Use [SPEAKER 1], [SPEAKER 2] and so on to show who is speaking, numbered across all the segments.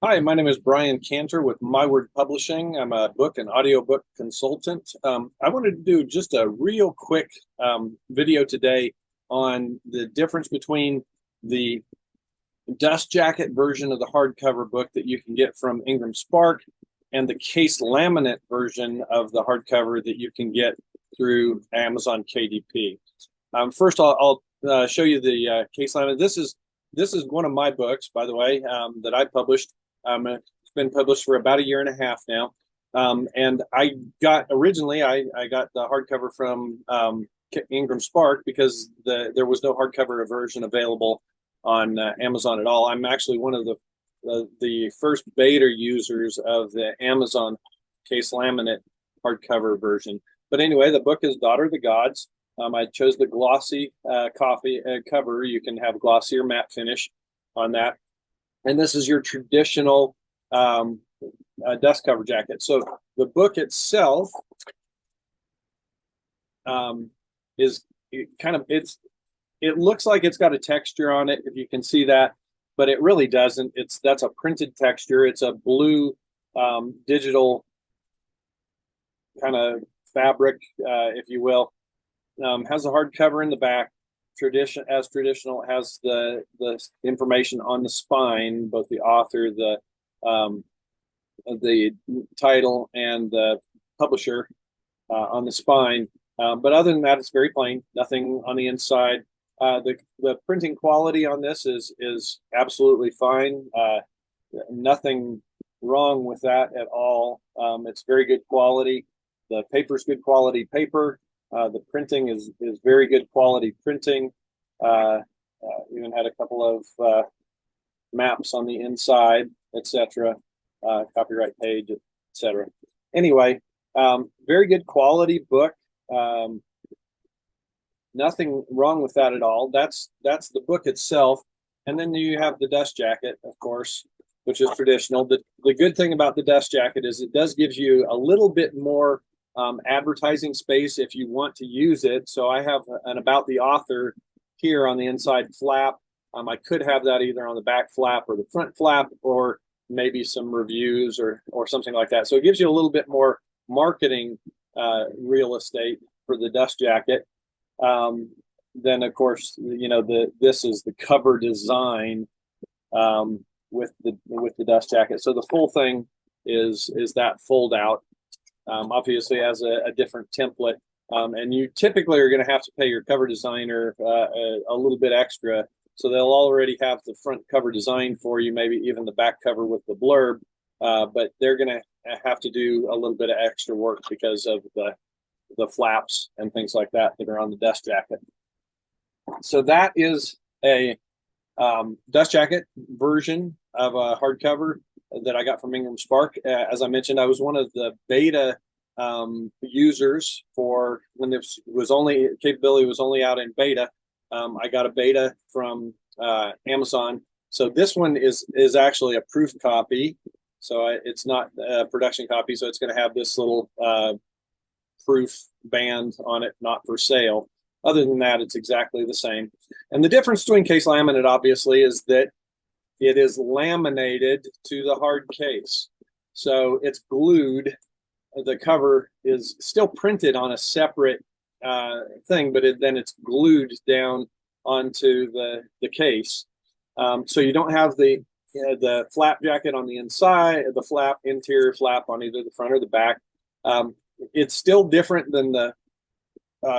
[SPEAKER 1] Hi, my name is Bryan Canter with My Word Publishing. I'm a book and audiobook consultant. I wanted to do just a real quick video today on the difference between the dust jacket version of the hardcover book that you can get from Ingram Spark and the case laminate version of the hardcover that you can get through Amazon KDP. First, I'll show you the case laminate. This is one of my books, by the way, that I published. It's been published for about a year and a half now. And I got the hardcover from Ingram Spark because there was no hardcover version available on Amazon at all. I'm actually one of the first beta users of the Amazon case laminate hardcover version. But anyway, the book is Daughter of the Gods. I chose the glossy cover. You can have glossy or matte finish on that. And this is your traditional dust cover jacket. So the book itself is it looks like it's got a texture on it, if you can see that, but it really doesn't. That's a printed texture. It's a blue digital kind of fabric, if you will. Has a hardcover in the back. Traditional, it has the information on the spine, both the author, the title, and the publisher on the spine. But other than that, it's very plain. Nothing on the inside. The printing quality on this is absolutely fine. Nothing wrong with that at all. It's very good quality. The paper's good quality paper. The printing is very good quality printing. Even had a couple of maps on the inside, etc. Copyright page, etc. Anyway, very good quality book. Nothing wrong with that at all. That's the book itself, and then you have the dust jacket, of course, which is traditional. The good thing about the dust jacket is it does give you a little bit more advertising space if you want to use it. So I have an about the author here on the inside flap. I could have that either on the back flap or the front flap, or maybe some reviews or something like that. So it gives you a little bit more marketing real estate for the dust jacket. Then of course, this is the cover design with the dust jacket. So the full thing is that fold out. Obviously has a different template, and you typically are going to have to pay your cover designer a little bit extra, so they'll already have the front cover design for you, maybe even the back cover with the blurb, but they're going to have to do a little bit of extra work because of the flaps and things like that are on the dust jacket. So that is a dust jacket version of a hardcover that I got from Ingram Spark. As I mentioned, I was one of the beta users for when this capability was only out in beta. I got a beta from Amazon. So this one is actually a proof copy. So it's not a production copy. So it's going to have this little proof band on it, not for sale. Other than that, it's exactly the same. And the difference between case laminate, obviously, is that it is laminated to the hard case. So it's glued. The cover is still printed on a separate thing, but then it's glued down onto the case. So you don't have the flap jacket on the inside, the interior flap on either the front or the back. It's still different than the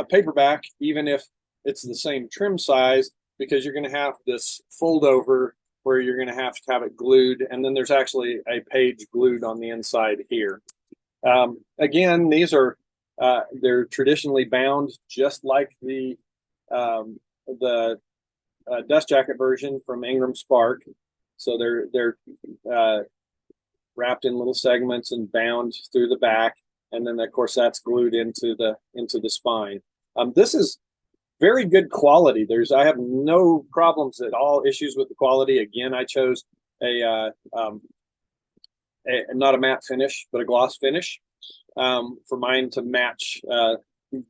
[SPEAKER 1] paperback, even if it's the same trim size, because you're going to have this fold over where you're going to have it glued, and then there's actually a page glued on the inside here. Again, these are they're traditionally bound just like the dust jacket version from Ingram Spark. So they're wrapped in little segments and bound through the back, and then of course that's glued into the spine. This is very good quality. I have no problems at all, issues with the quality. Again, I chose not a matte finish, but a gloss finish for mine to match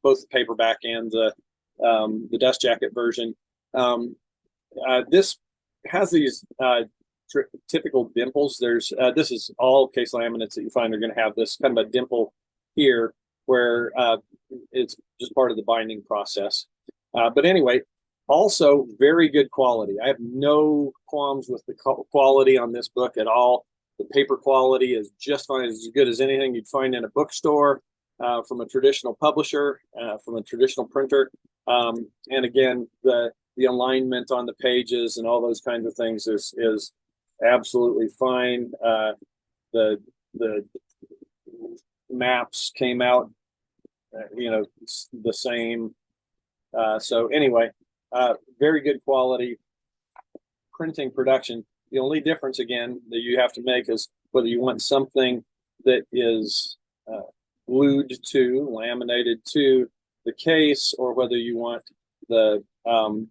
[SPEAKER 1] both the paperback and the dust jacket version. This has these typical dimples. There's this is all case laminates that you find are going to have this kind of a dimple here where it's just part of the binding process. But anyway, also very good quality. I have no qualms with the quality on this book at all. The paper quality is just fine, as good as anything you'd find in a bookstore, from a traditional publisher, from a traditional printer. And again, the alignment on the pages and all those kinds of things is absolutely fine. The maps came out, the same. So anyway, very good quality printing production. The only difference, again, that you have to make is whether you want something that is glued to, laminated to the case, or whether you want the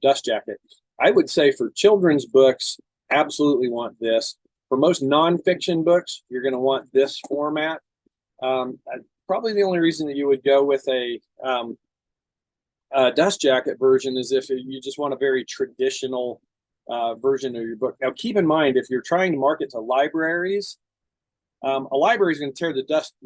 [SPEAKER 1] dust jacket. I would say for children's books, absolutely want this. For most nonfiction books, you're going to want this format. Probably the only reason that you would go with a dust jacket version is if you just want a very traditional version of your book. Now, keep in mind, if you're trying to market to libraries, a library is going to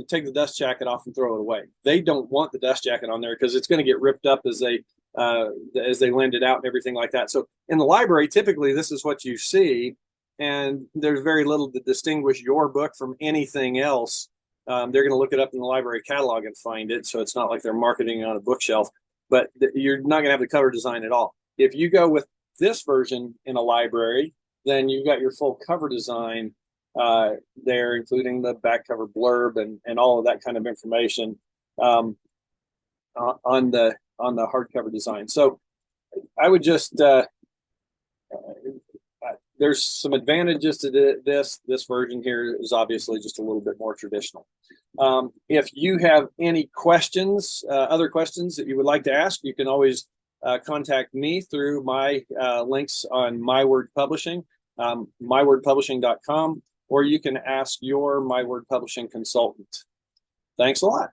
[SPEAKER 1] take the dust jacket off and throw it away. They don't want the dust jacket on there because it's going to get ripped up as they lend it out and everything like that. So in the library, typically this is what you see, and there's very little to distinguish your book from anything else. They're going to look it up in the library catalog and find it, so it's not like they're marketing on a bookshelf. But you're not going to have the cover design at all. If you go with this version in a library, then you've got your full cover design there, including the back cover blurb and all of that kind of information on the hardcover design. So I would just there's some advantages to this version here is obviously just a little bit more traditional. If you have any questions, other questions that you would like to ask, you can always contact me through my links on My Word Publishing, mywordpublishing.com, or you can ask your My Word Publishing consultant. Thanks a lot.